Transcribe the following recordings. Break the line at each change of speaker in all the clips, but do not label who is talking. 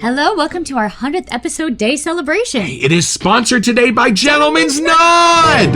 Hello, welcome to our 100th episode day celebration.
It is sponsored today by Gentleman's Nod!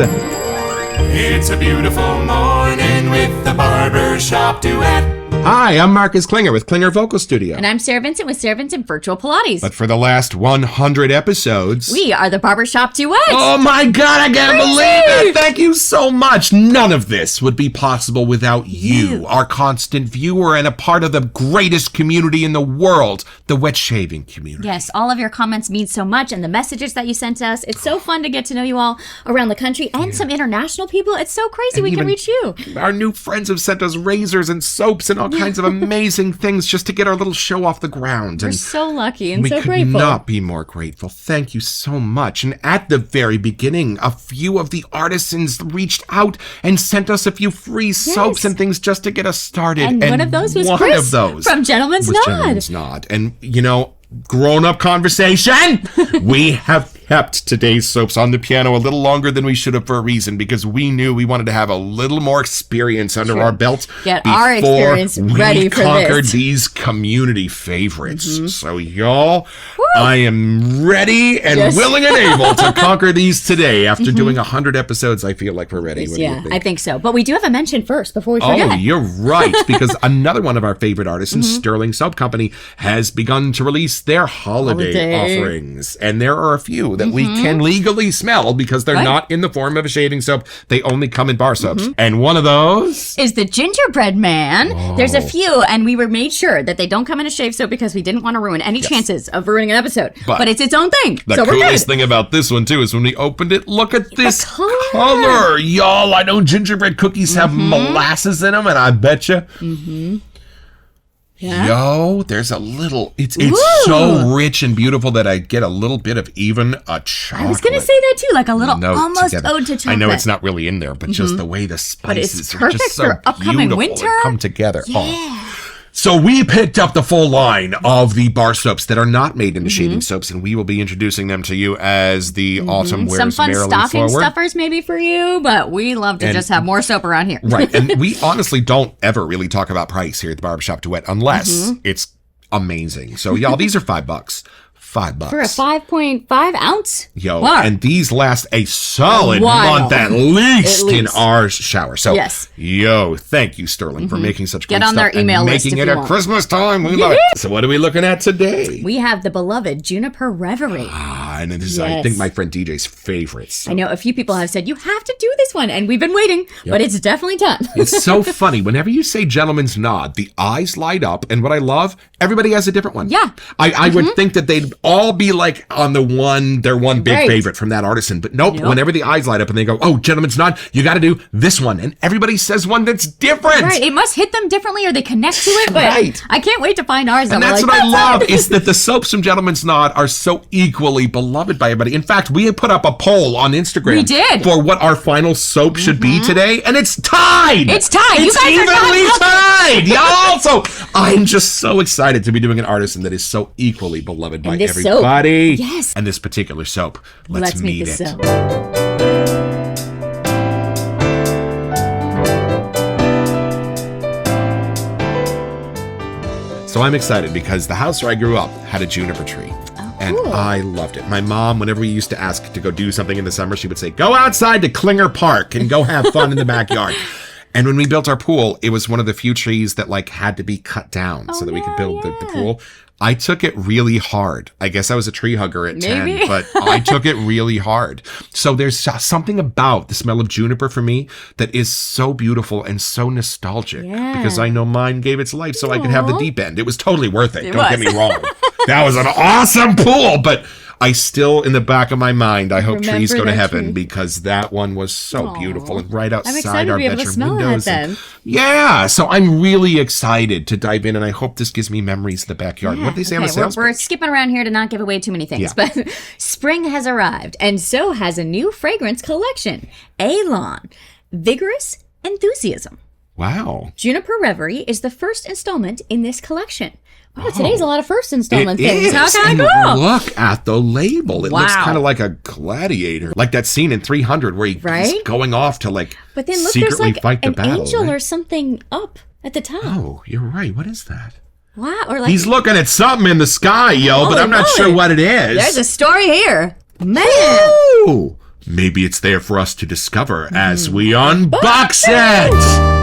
It's a beautiful morning with the Barbershop Duet.
Hi, I'm Marcus Klinger with Klinger Vocal Studio.
And I'm Sarah Vincent with Sarah Vincent Virtual Pilates.
But for the last 100 episodes...
we are the Barbershop Duet!
Oh my God, I can't believe it! Thank you so much! None of this would be possible without you, our constant viewer and a part of the greatest community in the world, the wet shaving community.
Yes, all of your comments mean so much, and the messages that you sent us. It's so fun to get to know you all around the country, and some international people. It's so crazy we can reach you.
Our new friends have sent us razors and soaps and all kinds of amazing things just to get our little show off the ground.
We're
and
so lucky and so
we
grateful.
could not be more grateful. Thank you so much. And at the very beginning, a few of the artisans reached out and sent us a few free soaps and things just to get us started.
And one of those was Chris from Gentleman's Nod.
Gentleman's Nod. And, you know, grown-up conversation, we have kept today's soaps on the piano a little longer than we should have for a reason, because we knew we wanted to have a little more experience under our belt.
Get our experience ready for this.
We conquered these community favorites. So y'all, I am ready and willing and able to conquer these today. After doing 100 episodes, I feel like we're ready.
Yeah, I think so. But we do have a mention first before we forget.
Oh, you're right, because another one of our favorite artisans, Sterling Soap Company, has begun to release their holiday offerings. And there are a few that we can legally smell because they're not in the form of a shaving soap. They only come in bar soaps. And one of those
is the Gingerbread Man. Oh. There's a few, and we were made sure that they don't come in a shave soap because we didn't want to ruin any chances of ruining an episode. But it's its own thing.
The
so
coolest thing about this one, too, is when we opened it, look at this color. Y'all, I know gingerbread cookies have molasses in them, and I betcha.
Yeah.
Yo, there's a little, it's so rich and beautiful that I get a little bit of even a chocolate.
I was going to say that too, like a little almost ode to chocolate.
I know it's not really in there, but just the way the spices are just so
for upcoming
beautiful
winter.
and come together.
Yeah.
Oh. So we picked up the full line of the bar soaps that are not made into shaving soaps, and we will be introducing them to you as the autumn wears
some fun
merrily
stocking
forward.
stuffers maybe for you, but we love to just have more soap around here.
Right, and we honestly don't ever really talk about price here at the Barbershop Duet unless it's amazing. So y'all, these are $5. $5
for a 5.5 ounce.
Yo, and these last a solid month at least in our shower. So, yo, thank you, Sterling, for making such great stuff.
Get on their email list
making it at Christmas time. We love it. So, what are we looking at today?
We have the beloved Juniper Reverie.
And it is, I think, my friend DJ's favorite. So.
I know a few people have said, you have to do this one, and we've been waiting, but it's definitely time.
It's so funny. Whenever you say Gentleman's Nod, the eyes light up, and what I love, everybody has a different one.
Yeah.
I would think that they'd all be like on their one big favorite from that artisan, but nope. Whenever the eyes light up and they go, oh, Gentleman's Nod, you got to do this one, and everybody says one that's different.
Right, it must hit them differently or they connect to it, but I can't wait to find ours.
And that's what I love is that the soaps from Gentleman's Nod are so equally beloved by everybody. In fact, we had put up a poll on Instagram.
We did.
For what our final soap should be today, and it's tied.
It's tied.
It's evenly tied, y'all. So I'm just so excited to be doing an artisan that is so equally beloved by everybody.
Yes.
And this particular soap. Let's meet it.
Soap.
So I'm excited because the house where I grew up had a juniper tree. And I loved it. My mom, whenever we used to ask to go do something in the summer, she would say, go outside to Klinger Park and go have fun in the backyard. And when we built our pool, it was one of the few trees that like had to be cut down so that we could build the pool. I took it really hard. I guess I was a tree hugger at 10, but I took it really hard. So there's something about the smell of juniper for me that is so beautiful and so nostalgic because I know mine gave its life so I could have the deep end. It was totally worth it. Don't get me wrong. That was an awesome pool, but I still, in the back of my mind, I hope trees go to heaven because that one was so beautiful and right outside our bedroom windows. Yeah, so I'm really excited to dive in, and I hope this gives me memories in the backyard. What did they say on the sales
We're
page?
skipping around here to not give away too many things, but spring has arrived, and so has a new fragrance collection, Elon, Vigorous Enthusiasm.
Wow.
Juniper Reverie is the first installment in this collection. Wow, today's a lot of first installment
It
things.
is.
How can I
And
go?
look at the label. It looks
Wow.
kind of like a gladiator. Like that scene in 300 where he's
Right?
going off to like
But then look, there's
secretly
like
fight the
an
battle.
angel
right?
or something up at the top.
Oh, you're right. What is that?
Wow. Or like
He's looking at something in the sky, yo, but
Holy
I'm not sure
moly.
what it is.
there's a story here. Man.
Ooh, maybe it's there for us to discover as we unbox it.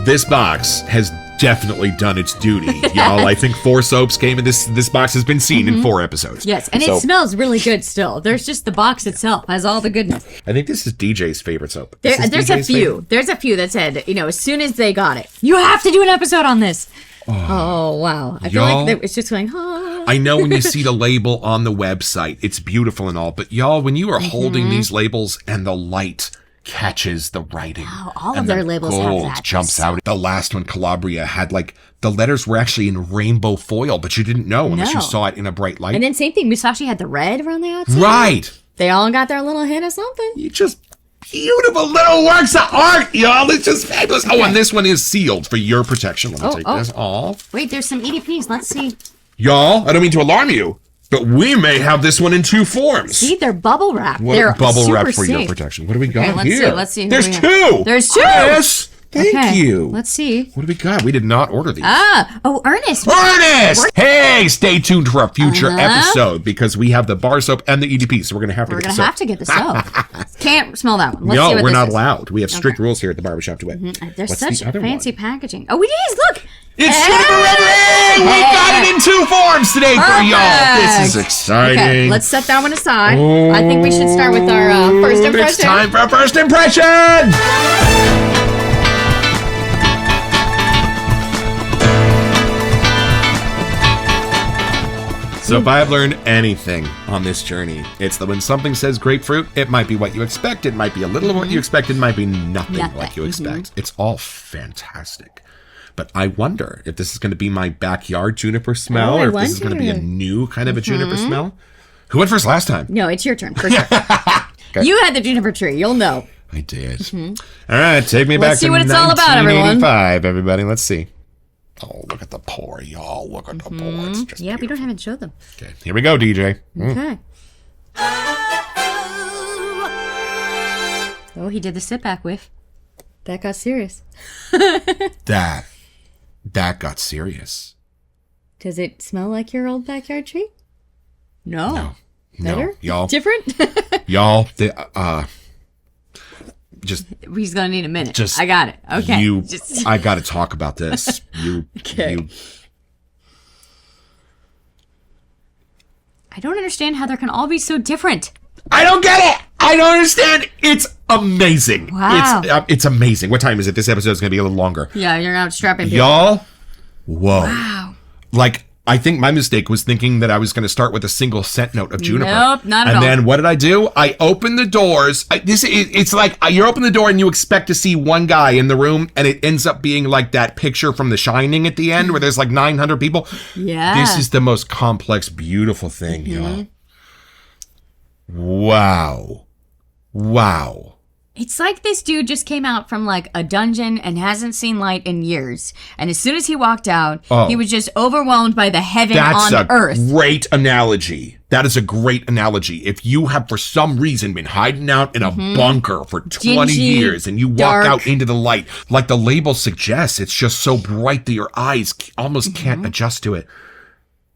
This box has definitely done its duty, y'all. I think 4 soaps came in this box has been seen in 4 episodes.
Yes, and
So,
it smells really good still. There's just the box itself has all the goodness.
I think this is DJ's favorite soap. This is
There's a
DJ's
few.
favorite?
There's a few that said, as soon as they got it, you have to do an episode on this. Oh wow. I feel
Y'all-
like it's just going, oh.
I know when you see the label on the website, it's beautiful and all, but y'all, when you are holding these labels and the light catches the writing.
Oh, all of
and
their
the
labels have
gold
that.
jumps out. The last one, Calabria, had like the letters were actually in rainbow foil, but you didn't know unless you
No.
saw it in a bright light.
And then same thing, Musashi had the red around the outside.
Right.
They all got their little hint of something.
You just beautiful little works of art, y'all. It's just fabulous. Oh, and this one is sealed for your protection. Let me take this off.
Wait, there's some EDPs. Let's see.
Y'all, I don't mean to alarm you, but we may have this one in 2 forms.
See, they're bubble wrapped.
What
They're
bubble
super
wrap for your
safe.
protection? What do we got
Okay, let's
here?
see, let's see who
There's
we have.
2.
There's 2.
Yes. Thank
Okay,
you.
Let's see.
What do we got? We did not order these.
Ernest.
Ernest! Hey, stay tuned for a future episode because we have the bar soap and the EDP, so we're gonna have to
We're
get
gonna
the soap.
have to get the soap. Can't smell that one. Let's
No,
see what
we're
this
not
is.
allowed. We have strict rules here at the Barbershop Duet.
There's
What's
such
the other
fancy
one?
packaging. Oh, it is. Look.
It's
Hey!
Juniper Reverie! We got it in 2 forms today for y'all. This is
Perfect.
exciting.
Okay, let's set that one aside. I think we should start with our first impression.
It's time for a first impression! So if I've learned anything on this journey, it's that when something says grapefruit, it might be what you expect, it might be a little of what you expect, it might be nothing like you expect. It's all fantastic. But I wonder if this is going to be my backyard juniper smell, or if this is going to be a new kind of a juniper smell. Who went first last time?
No, it's your turn. For sure. You had the juniper tree. You'll know.
I did. All right, take me back
Let's see
to
what it's all about, everyone.
1985, everybody. Let's see. Oh, look at the pour, y'all. Look at the pour. It's just
Yeah, we
beautiful.
don't have it. Show them.
Okay, here we go, DJ.
Okay. Oh, he did the sit back whiff. That got serious.
That got serious.
Does it smell like your old backyard tree? No.
No,
Better?
y'all.
Different?
Y'all, just
He's gonna need a minute.
Just-
I got it. Okay.
I got to talk about this.
Okay. I don't understand how there can all be so different.
I don't get it. I don't understand. It's amazing.
Wow.
It's amazing. What time is it? This episode is going to be a little longer.
Yeah, you're not strapping people.
Y'all, whoa.
Wow.
Like, I think my mistake was thinking that I was going to start with a single scent note of juniper.
Nope, not at all.
And then what did I do? I opened the doors. It's like you open the door and you expect to see one guy in the room, and it ends up being like that picture from The Shining at the end where there's like 900 people.
Yeah.
This is the most complex, beautiful thing, y'all. Wow. Wow.
It's like this dude just came out from like a dungeon and hasn't seen light in years. And as soon as he walked out, he was just overwhelmed by the heaven
That's
on
a
earth.
great analogy. That is a great analogy. If you have, for some reason, been hiding out in a bunker for 20
Dingy,
years and you walk
dark.
out into the light, like the label suggests, it's just so bright that your eyes almost can't adjust to it.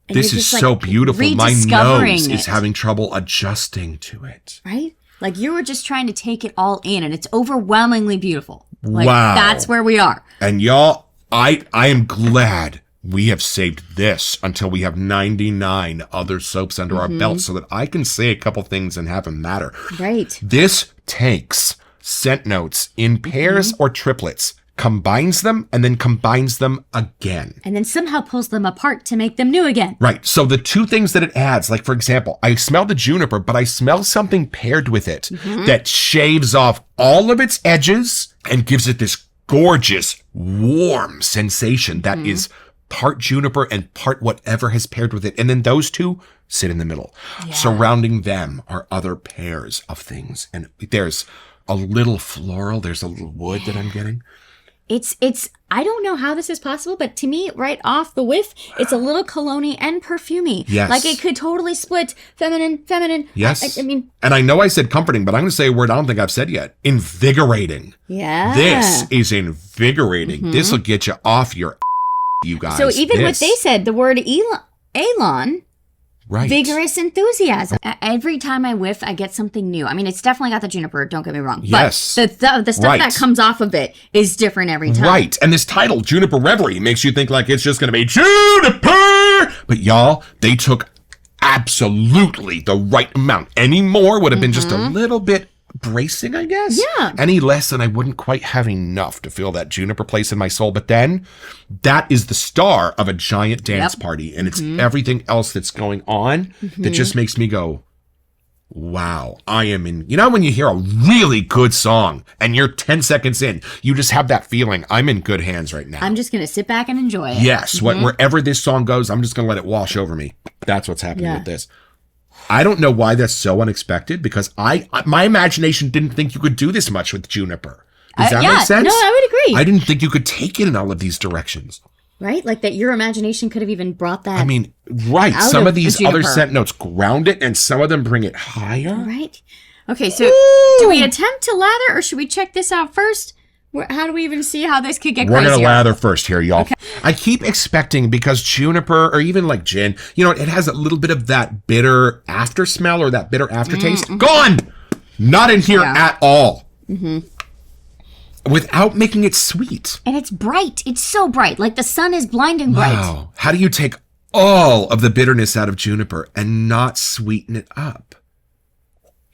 And
This
you're
is
just,
so
like,
beautiful. My
rediscovering
nose is
it.
having trouble adjusting to it.
Right? Like you were just trying to take it all in, and it's overwhelmingly beautiful. Like,
Wow.
That's where we are.
And y'all, I am glad we have saved this until we have 99 other soaps under our belt so that I can say a couple things and have them matter.
Right.
This takes scent notes in pairs or triplets, combines them, and then combines them again.
And then somehow pulls them apart to make them new again.
Right. So the 2 things that it adds, like for example, I smell the juniper, but I smell something paired with it that shaves off all of its edges and gives it this gorgeous, warm sensation that is part juniper and part whatever has paired with it. And then those two sit in the middle. Yeah. Surrounding them are other pairs of things. And there's a little floral. There's a little wood that I'm getting.
It's I don't know how this is possible, but to me, right off the whiff, it's a little cologne-y and perfumey.
Yes.
Like it could totally split feminine.
Yes.
I mean.
And I know I said comforting, but I'm going to say a word I don't think I've said yet. Invigorating.
Yeah.
This is invigorating. Mm-hmm. This will get you off your you guys.
So even what they said, the word Elon.
Right.
Vigorous enthusiasm. Every time I whiff, I get something new. I mean, it's definitely got the juniper, don't get me wrong.
Yes.
But the stuff that comes off of it is different every time.
Right. And this title, Juniper Reverie, makes you think like it's just going to be Juniper. But y'all, they took absolutely the right amount. Any more would have been just a little bit bracing, I guess.
Yeah.
Any less, and I wouldn't quite have enough to feel that juniper place in my soul. But then that is the star of a giant dance party. And it's everything else that's going on that just makes me go, wow, I am in. You know, when you hear a really good song and you're 10 seconds in, you just have that feeling, I'm in good hands right now.
I'm just going to sit back and enjoy it.
Yes. Wherever this song goes, I'm just going to let it wash over me. That's what's happening with this. I don't know why that's so unexpected, because my imagination didn't think you could do this much with juniper. Does that make sense?
No, I would agree.
I didn't think you could take it in all of these directions.
Right? Like that your imagination could have even brought that.
I mean, right. Some of these other scent notes ground it, and some of them bring it higher.
Right. Okay, so do we attempt to lather, or should we check this out first? How do we even see how this could get crazier?
We're going to lather first here, y'all. Okay. I keep expecting, because juniper, or even like gin, you know, it has a little bit of that bitter after smell or that bitter aftertaste. Gone! Not in here at all. Without making it sweet.
And it's bright. It's so bright. Like the sun is blinding bright.
Wow. How do you take all of the bitterness out of juniper and not sweeten it up?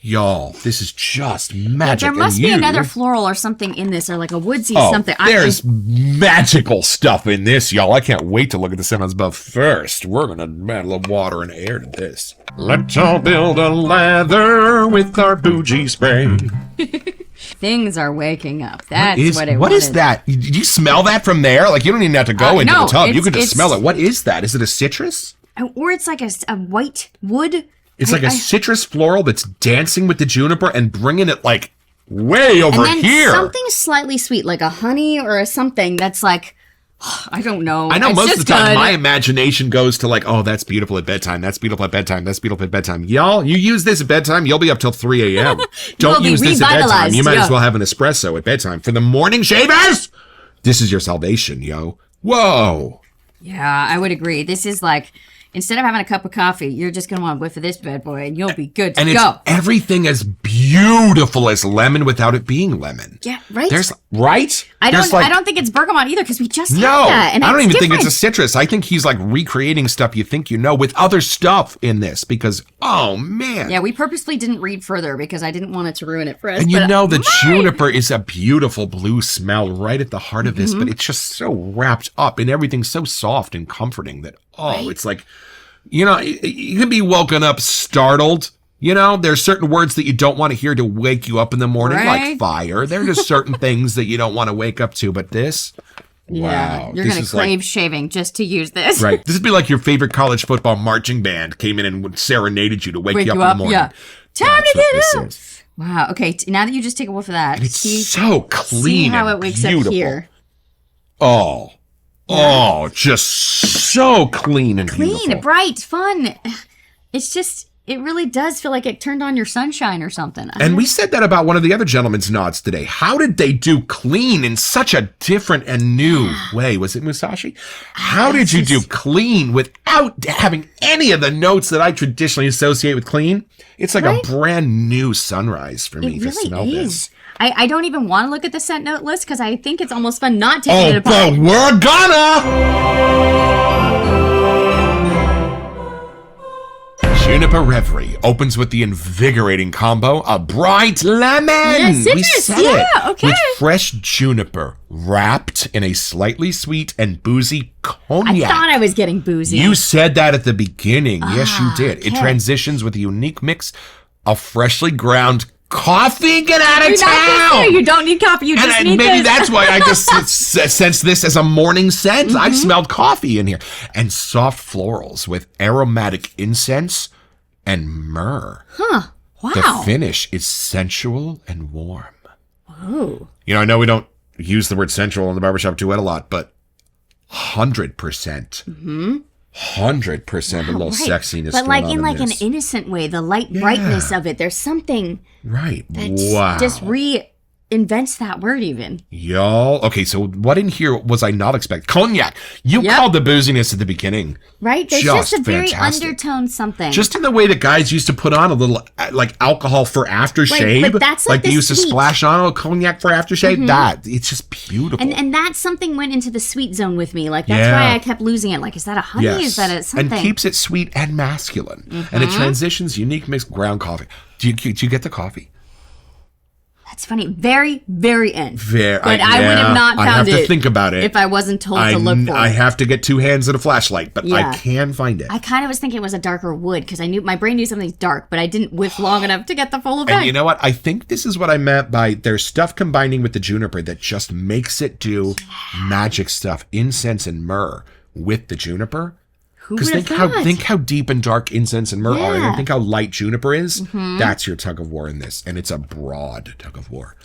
Y'all, this is just magic.
There must be another floral or something in this, or like a woodsy something.
There's magical stuff in this, y'all. I can't wait to look at the sounds, but first, we're going to add a little water and air to this. Let's all build a lather with our bougie spray.
Things are waking up. That's what it was.
What is that? Did you smell that from there? Like, you don't even have to go into the tub. You can just smell it. What is that? Is it a citrus?
Or it's like a white wood.
It's like a citrus floral that's dancing with the juniper and bringing it like way over
and then
here.
Something slightly sweet, like a honey or a something that's like, I don't know.
I know
it's
most of the time
good.
my imagination goes to like, oh, that's beautiful at bedtime. That's beautiful at bedtime. That's beautiful at bedtime. Y'all, you use this at bedtime, you'll be up till 3 a.m. Don't use this at bedtime. You might as well have an espresso at bedtime. For the morning shavers, this is your salvation, yo. Whoa.
Yeah, I would agree. This is like, instead of having a cup of coffee, you're just going to want a whiff of this bad boy, and you'll be good to go.
And it's everything as beautiful as lemon without it being lemon.
Yeah, right?
Right?
I don't think it's bergamot either, because we just had that. And
I don't even think it's a citrus. I think he's like recreating stuff you think you know with other stuff in this, because, oh, man.
Yeah, we purposely didn't read further because I didn't want it to ruin it for us.
And you know, the juniper is a beautiful blue smell right at the heart of this, but it's just so wrapped up in everything so soft and comforting that, it's like, you know, you can be woken up startled. You know, there's certain words that you don't want to hear to wake you up in the morning, like fire. There are just certain things that you don't want to wake up to, but this, wow.
You're going to crave shaving just to use this.
Right. This would be like your favorite college football marching band came in and serenaded you to wake you up in the morning. Yeah.
Time to get up. Wow. Okay. Now that you just take a whiff of that.
And it's so clean. See how it wakes up here. Oh, just so clean and beautiful.
Clean, bright, fun. It's just, it really does feel like it turned on your sunshine or something.
And we said that about one of the other gentlemen's nods today. How did they do clean in such a different and new way? Was it Musashi? How did you do clean without having any of the notes that I traditionally associate with clean? It's like a brand new sunrise for me to smell this.
I don't even want to look at the scent note list because I think it's almost fun not taking it apart.
But we're gonna! Juniper Reverie opens with the invigorating combo, a bright lemon.
Yes,
we said it.
Okay.
With fresh juniper wrapped in a slightly sweet and boozy cognac.
I thought I was getting boozy.
You said that at the beginning. Yes, you did. Okay. It transitions with a unique mix of freshly ground coffee? Get out of
You're not just
town.
there. You don't need coffee. You just need
maybe
this.
that's why I just sense this as a morning scent. I smelled coffee in here. And soft florals with aromatic incense and myrrh.
Huh. Wow.
The finish is sensual and warm.
Oh.
You know, I know we don't use the word sensual in the Barbershop Duet a lot, but 100%. 100% a little sexiness.
But like
going
in
on
like an
this.
innocent way, the light brightness of it. There's something
Right.
that just reinvents that word even.
Y'all. Okay, so what in here was I not expecting? Cognac. You called the booziness at the beginning.
Right? There's
Just
just a very
fantastic.
undertone something.
Just in the way that guys used to put on a little like alcohol for aftershave.
but that's like
they
the
used to
sweet.
splash on a cognac for aftershave. That it's just beautiful.
and that something went into the sweet zone with me. Like that's why I kept losing it. Like, is that a honey? Is that a something?
And keeps it sweet and masculine. And it transitions unique mixed ground coffee. Do you get the coffee?
That's funny. Very, very end.
Very.
But I would have not found
I have
it
to think about it.
if I wasn't told to look for
I
it.
have to get 2 hands and a flashlight, but I can find it.
I kind of was thinking it was a darker wood because I knew my brain knew something's dark, but I didn't whiff long enough to get the full effect.
And you know what? I think this is what I meant by there's stuff combining with the juniper that just makes it do magic stuff. Incense and myrrh with the juniper.
Who would have
think how deep and dark incense and myrrh are, and
Yeah.
think how light juniper is. That's your tug of war in this, and it's a broad tug of war.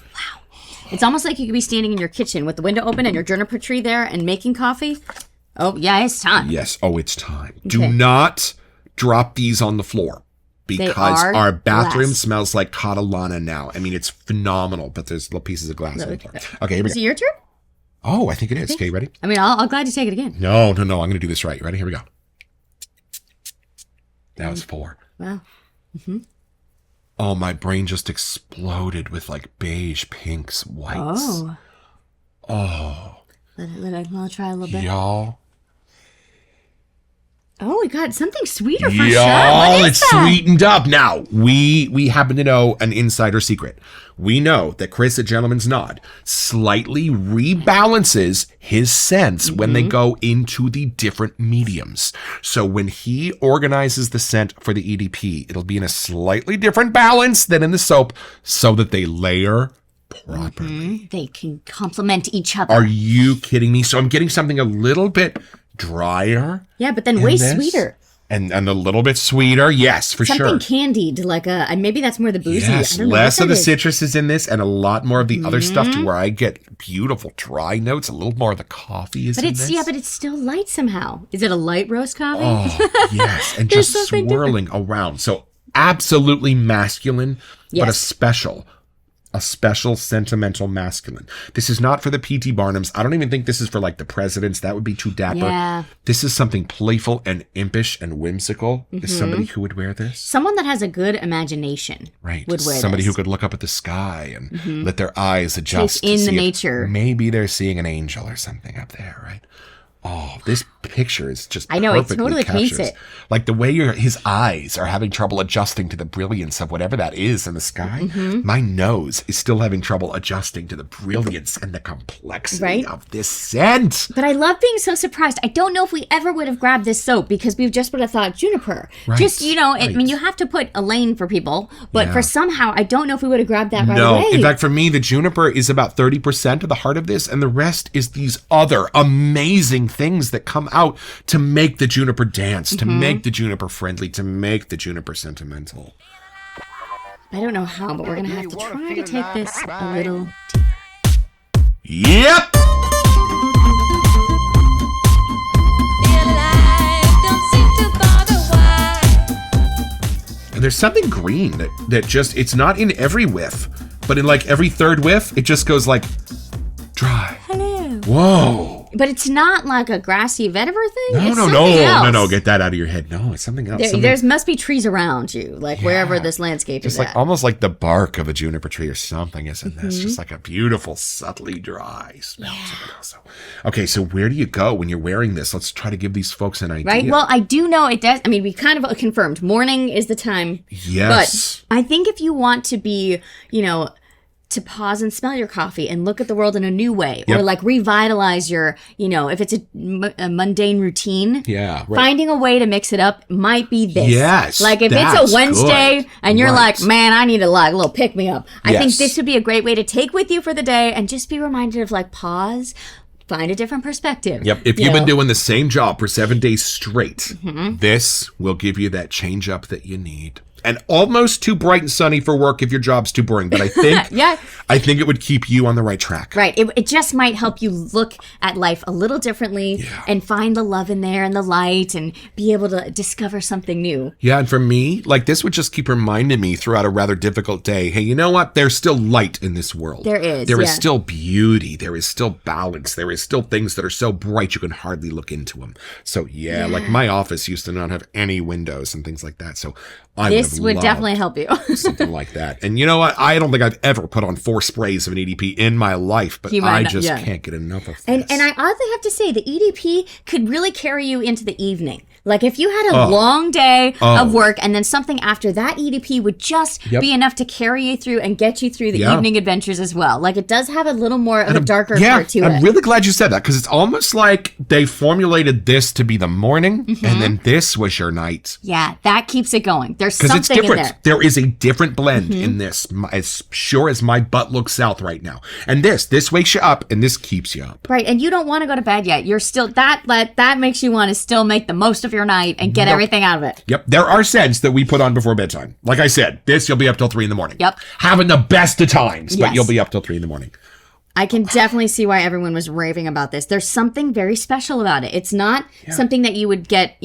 It's almost like you could be standing in your kitchen with the window open and your juniper tree there and making coffee. Oh, yeah, it's time.
Yes. Oh, it's time. Do not drop these on the floor because
are
our bathroom
glass.
smells like Catalana now. I mean, it's phenomenal, but there's little pieces of glass on the floor. Okay, here we
Is
go.
it your turn?
Oh, I think it is. Okay, you ready?
I mean, I'll glad to take it again.
No. I'm going to do this right. You ready? Here we go. Now it's 4.
Wow.
Oh, my brain just exploded with like beige, pinks, whites.
Oh.
Oh.
I'll try a little bit.
Y'all.
Oh, we got something sweeter for sure.
Y'all,
What is
it's
that?
sweetened up. Now, we happen to know an insider secret. We know that Chris at Gentleman's Nod slightly rebalances his scents when they go into the different mediums. So when he organizes the scent for the EDP, it'll be in a slightly different balance than in the soap so that they layer properly.
They can complement each other.
Are you kidding me? So I'm getting something a little bit drier.
Yeah, but then
in
way
this,
sweeter.
And a little bit sweeter. Yes, for
Something
sure.
candied, like maybe that's more the boozy.
Yes,
I don't know
less
what
of the
that is.
citrus is in this and a lot more of the other stuff to where I get beautiful dry notes. A little more of the coffee is
But
in
it's
this.
but it's still light somehow. Is it a light roast coffee?
Oh, yes. And
There's
just
something
swirling around. So absolutely masculine, but a
Yes.
special sentimental masculine. This is not for the P.T. Barnums. I don't even think this is for like the presidents. That would be too dapper.
Yeah.
This is something playful and impish and whimsical.
Mm-hmm.
Is somebody who would wear this?
Someone that has a good imagination
Right.
would wear
Somebody
this.
who could look up at the sky and let their eyes adjust.
Take in
to
the
see if
nature.
Maybe they're seeing an angel or something up there, right? Oh, this picture is just
I know, it
perfectly
totally paints
captures.
it.
Like the way his eyes are having trouble adjusting to the brilliance of whatever that is in the sky.
Mm-hmm.
My nose is still having trouble adjusting to the brilliance and the complexity
Right?
of this scent.
But I love being so surprised. I don't know if we ever would have grabbed this soap because we just would have thought juniper.
Right,
Just, I
right.
mean, you have to put a lane for people, but
Yeah.
for somehow, I don't know if we would have grabbed that right
No,
away.
in fact, for me, the juniper is about 30% of the heart of this, and the rest is these other amazing things that come out to make the juniper dance, to make the juniper friendly, to make the juniper sentimental.
I don't know how, but we're going to have to try to take this a little.
Yep! And there's something green that just, it's not in every whiff, but in like every third whiff, it just goes like dry.
Hello.
Whoa.
But it's not like a grassy vetiver thing. It's
No,
something else.
no, get that out of your head. No, it's something else.
There must be trees around you, like wherever
Yeah.
this landscape
Just
is
like
at.
almost like the bark of a juniper tree or something, isn't this? Just like a beautiful, subtly dry smell to it also. Okay, so where do you go when you're wearing this? Let's try to give these folks an idea.
Right? Well, I do know it does. I mean, we kind of confirmed morning is the time.
Yes.
But I think if you want to be, to pause and smell your coffee and look at the world in a new way, or like revitalize your, if it's a mundane routine.
Yeah, right.
Finding a way to mix it up might be this.
Yes,
like if it's a Wednesday and you're like, man, I need a little pick me up. I think this would be a great way to take with you for the day and just be reminded of like pause. Find a different perspective.
Yep. If you've been doing the same job for 7 days straight, this will give you that change up that you need. And almost too bright and sunny for work if your job's too boring. But I think I think it would keep you on the right track.
Right. It just might help you look at life a little differently and find the love in there and the light and be able to discover something new.
Yeah. And for me, like this would just keep reminding me throughout a rather difficult day, hey, you know what? There's still light in this world.
There is.
There is still beauty. There is still balance. There is still things that are so bright you can hardly look into them. So like my office used to not have any windows and things like that. So
this would definitely help you.
Something like that. And you know what? I don't think I've ever put on 4 sprays of an EDP in my life, but I just can't get enough of this.
And I oddly have to say, the EDP could really carry you into the evening. Like if you had a long day of work and then something after that EDP would just be enough to carry you through and get you through the evening adventures as well. Like it does have a little more of a darker part to it.
I'm really glad you said that because it's almost like they formulated this to be the morning and then this was your night.
Yeah, that keeps it going. There's something
it's different.
in there.
There is a different blend in this, as sure as my butt looks south right now. And this wakes you up and this keeps you up.
Right, and you don't want to go to bed yet. You're still, that makes you want to still make the most of your night and get everything out of it.
Yep, there are scents that we put on before bedtime. Like I said, you'll be up till 3 a.m.
Yep.
Having the best of times, but you'll be up till 3 a.m.
I can definitely see why everyone was raving about this. There's something very special about it. It's not something that you would get,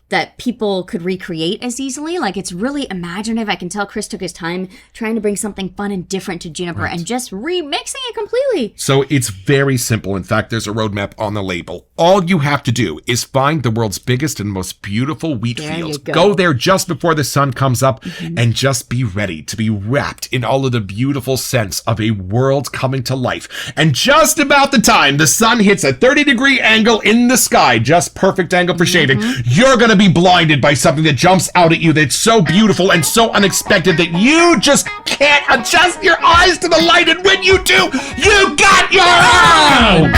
that people could recreate as easily. Like, it's really imaginative. I can tell Chris took his time trying to bring something fun and different to Juniper and just remixing it completely.
So it's very simple. In fact, there's a roadmap on the label. All you have to do is find the world's biggest and most beautiful wheat fields. Go there just before the sun comes up and just be ready to be wrapped in all of the beautiful scents of a world coming to life. And just about the time the sun hits a 30-degree angle in the sky, just perfect angle for shading, you're going to be blinded by something that jumps out at you that's so beautiful and so unexpected that you just can't adjust your eyes to the light. And when you do, you got your own!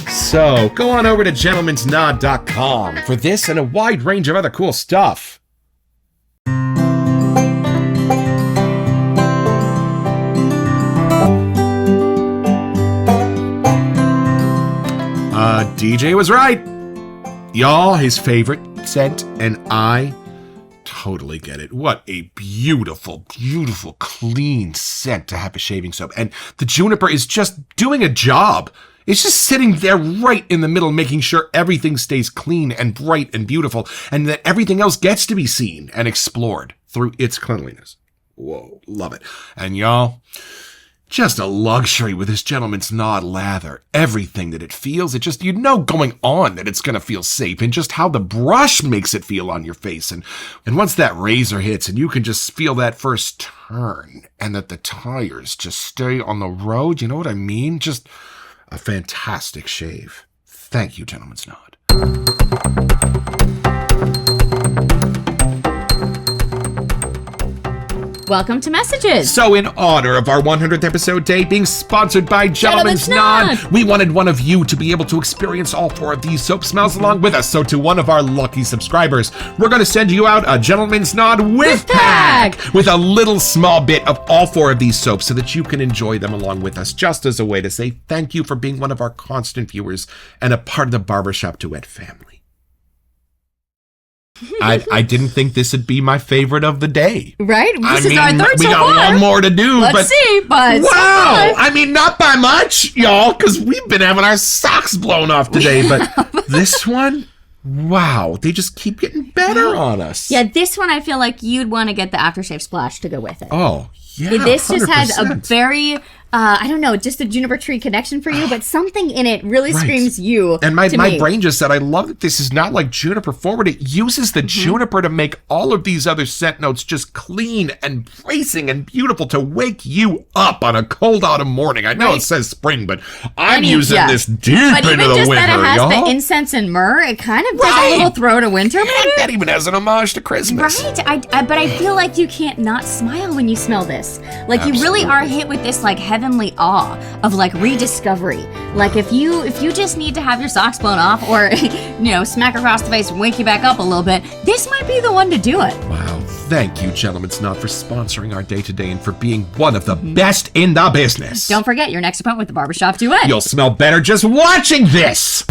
So go on over to gentlemansnod.com for this and a wide range of other cool stuff. DJ was right. Y'all, his favorite scent, and I totally get it. What a beautiful, beautiful, clean scent to have a shaving soap. And the Juniper is just doing a job. It's just sitting there right in the middle, making sure everything stays clean and bright and beautiful, and that everything else gets to be seen and explored through its cleanliness. Whoa, love it. And y'all, just a luxury with this Gentleman's Nod lather. Everything that it feels, it just, going on that it's going to feel safe, and just how the brush makes it feel on your face. And once that razor hits and you can just feel that first turn and that the tires just stay on the road, you know what I mean? Just a fantastic shave. Thank you, Gentleman's Nod.
Welcome to Messages.
So in honor of our 100th episode day being sponsored by Gentleman's Nod, we wanted one of you to be able to experience all 4 of these soap smells along with us. So to one of our lucky subscribers, we're going to send you out a Gentleman's Nod with pack with a little small bit of all 4 of these soaps so that you can enjoy them along with us, just as a way to say thank you for being one of our constant viewers and a part of the Barbershop Duet family. I didn't think this would be my favorite of the day.
Right? This is our third
we
so
got
far.
one more to do.
Let's see, but
wow! I mean, not by much, y'all, because we've been having our socks blown off today. But this one, wow, they just keep getting better on us.
Yeah, this one I feel like you'd want to get the aftershave splash to go with it.
Oh, yeah.
This
100%.
just has a very I don't know, just a juniper tree connection for you, but something in it really screams you.
And my brain just said, I love that this is not like juniper forward. It uses the juniper to make all of these other scent notes just clean and bracing and beautiful to wake you up on a cold autumn morning. I know it says spring, but I'm using this deep
but
into the
just
winter,
that it has
y'all.
the incense and myrrh, it kind of does a little throw to winter.
That even has an homage to Christmas.
Right, but I feel like you can't not smile when you smell this. Like you really are hit with this like heavenly awe of like rediscovery. Like if you just need to have your socks blown off or smack across the face and wake you back up a little bit, this might be the one to do it.
Wow, thank you, Gentlemen's Knot, for sponsoring our day today and for being one of the best in the business.
Don't forget your next appointment with the Barbershop Duet.
You'll smell better just watching this.